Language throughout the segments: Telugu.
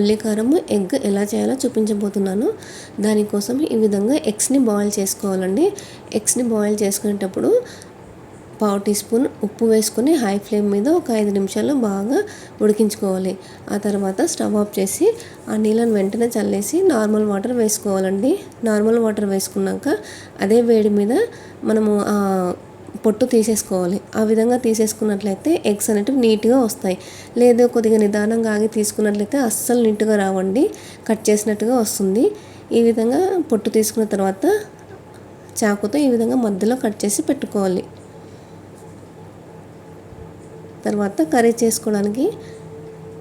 ఉల్లి కారం ఎగ్ ఎలా చేయాలో చూపించబోతున్నాను. దానికోసం ఈ విధంగా ఎగ్స్ని బాయిల్ చేసుకోవాలండి. ఎగ్స్ని బాయిల్ చేసుకునేటప్పుడు పావు టీ స్పూన్ ఉప్పు వేసుకొని హై ఫ్లేమ్ మీద ఒక 5 నిమిషాలు బాగా ఉడికించుకోవాలి. ఆ తర్వాత స్టవ్ ఆఫ్ చేసి ఆ నీళ్ళని వెంటనే చల్లేసి నార్మల్ వాటర్ వేసుకోవాలండి. నార్మల్ వాటర్ వేసుకున్నాక అదే వేడి మీద మనము పొట్టు తీసేసుకోవాలి. ఆ విధంగా తీసేసుకున్నట్లయితే ఎగ్స్ అనేటివి నీట్గా వస్తాయి. లేదు కొద్దిగా నిదానంగా ఆగి తీసుకున్నట్లయితే అస్సలు నీట్గా రావండి, కట్ చేసినట్టుగా వస్తుంది. ఈ విధంగా పొట్టు తీసుకున్న తర్వాత చాకుతో ఈ విధంగా మధ్యలో కట్ చేసి పెట్టుకోవాలి. తర్వాత కర్రీ చేసుకోవడానికి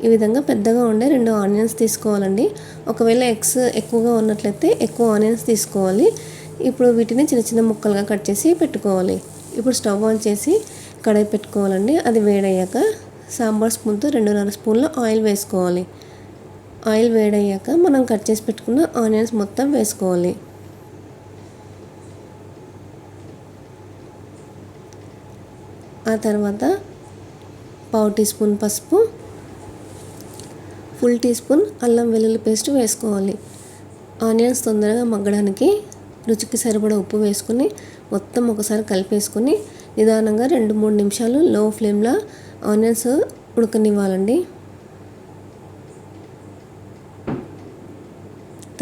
ఈ విధంగా పెద్దగా ఉండే 2 ఆనియన్స్ తీసుకోవాలండి. ఒకవేళ ఎగ్స్ ఎక్కువగా ఉన్నట్లయితే ఎక్కువ ఆనియన్స్ తీసుకోవాలి. ఇప్పుడు వీటిని చిన్న చిన్న ముక్కలుగా కట్ చేసి పెట్టుకోవాలి. ఇప్పుడు స్టవ్ ఆన్ చేసి కడాయి పెట్టుకోవాలండి. అది వేడయ్యాక సాంబార్ స్పూన్తో 2.5 స్పూన్ల ఆయిల్ వేసుకోవాలి. ఆయిల్ వేడయ్యాక మనం కట్ చేసి పెట్టుకున్న ఆనియన్స్ మొత్తం వేసుకోవాలి. ఆ తర్వాత పావు టీ స్పూన్ పసుపు, ఫుల్ టీ స్పూన్ అల్లం వెల్లుల్లి పేస్ట్ వేసుకోవాలి. ఆనియన్స్ తొందరగా మగ్గడానికి రుచికి సరిపడా ఉప్పు వేసుకొని మొత్తం ఒకసారి కలిపేసుకొని నిదానంగా 2-3 నిమిషాలు లో ఫ్లేమ్లో ఆనియన్స్ ఉడకనివ్వాలండి.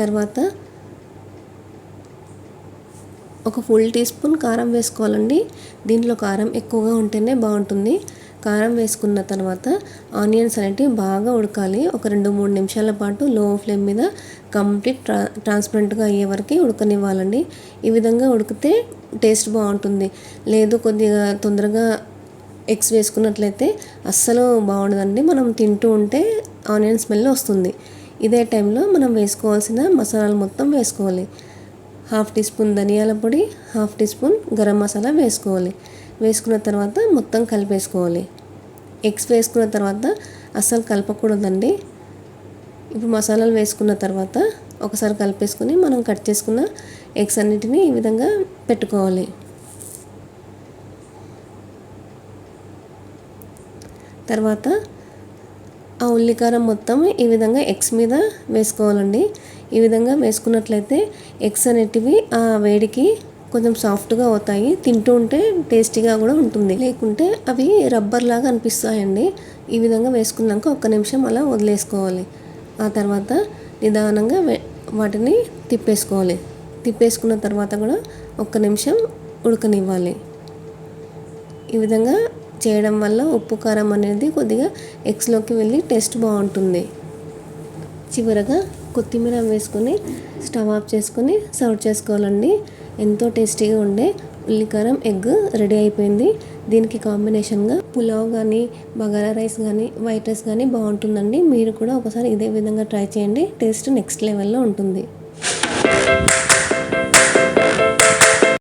తర్వాత ఒక ఫుల్ టీ స్పూన్ కారం వేసుకోవాలండి. దీంట్లో కారం ఎక్కువగా ఉంటేనే బాగుంటుంది. కారం వేసుకున్న తర్వాత ఆనియన్స్ అనేటివి బాగా ఉడకాలి. ఒక 2-3 నిమిషాల పాటు లో ఫ్లేమ్ మీద కంప్లీట్ ట్రాన్స్పరెంట్గా అయ్యే వరకు ఉడకనివ్వాలండి. ఈ విధంగా ఉడికితే టేస్ట్ బాగుంటుంది. లేదు కొద్దిగా తొందరగా ఎగ్స్ వేసుకున్నట్లయితే అస్సలు బాగుండదండి. మనం తింటూ ఉంటే ఆనియన్ స్మెల్ వస్తుంది. ఇదే టైంలో మనం వేసుకోవాల్సిన మసాలాలు మొత్తం వేసుకోవాలి. 1/2 టీ స్పూన్ ధనియాల పొడి, 1/2 టీ స్పూన్ గరం మసాలా వేసుకోవాలి. వేసుకున్న తర్వాత మొత్తం కలిపేసుకోవాలి. ఎగ్స్ వేసుకున్న తర్వాత అస్సలు కలపకూడదండి. ఇప్పుడు మసాలాలు వేసుకున్న తర్వాత ఒకసారి కలిపేసుకొని మనం కట్ చేసుకున్న ఎగ్స్ అన్నిటినీ ఈ విధంగా పెట్టుకోవాలి. తర్వాత ఆ ఉల్లికారం మొత్తం ఈ విధంగా ఎగ్స్ మీద వేసుకోవాలండి. ఈ విధంగా వేసుకున్నట్లయితే ఎగ్స్ అనేటివి ఆ వేడికి కొంచెం సాఫ్ట్గా అవుతాయి. తింటూ ఉంటే టేస్టీగా కూడా ఉంటుంది. లేకుంటే అవి రబ్బర్ లాగా అనిపిస్తాయండి. ఈ విధంగా వేసుకున్నాక 1 నిమిషం అలా వదిలేసుకోవాలి. ఆ తర్వాత నిదానంగా వాటిని తిప్పేసుకోవాలి. తిప్పేసుకున్న తర్వాత కూడా 1 నిమిషం ఉడకనివ్వాలి. ఈ విధంగా చేయడం వల్ల ఉప్పు కారం అనేది కొద్దిగా ఎగ్స్లోకి వెళ్ళి టేస్ట్ బాగుంటుంది. చివరగా కొత్తిమీర వేసుకొని స్టవ్ ఆఫ్ చేసుకొని సర్వ్ చేసుకోవాలండి. ఎంతో టేస్టీగా ఉండే ఉల్లికారం ఎగ్ రెడీ అయిపోయింది. దీనికి కాంబినేషన్గా పులావ్ కానీ, బగారా రైస్ కానీ, వైట్ రైస్ కానీ బాగుంటుందండి. మీరు కూడా ఒకసారి ఇదే విధంగా ట్రై చేయండి. టేస్ట్ నెక్స్ట్ లెవెల్లో ఉంటుంది.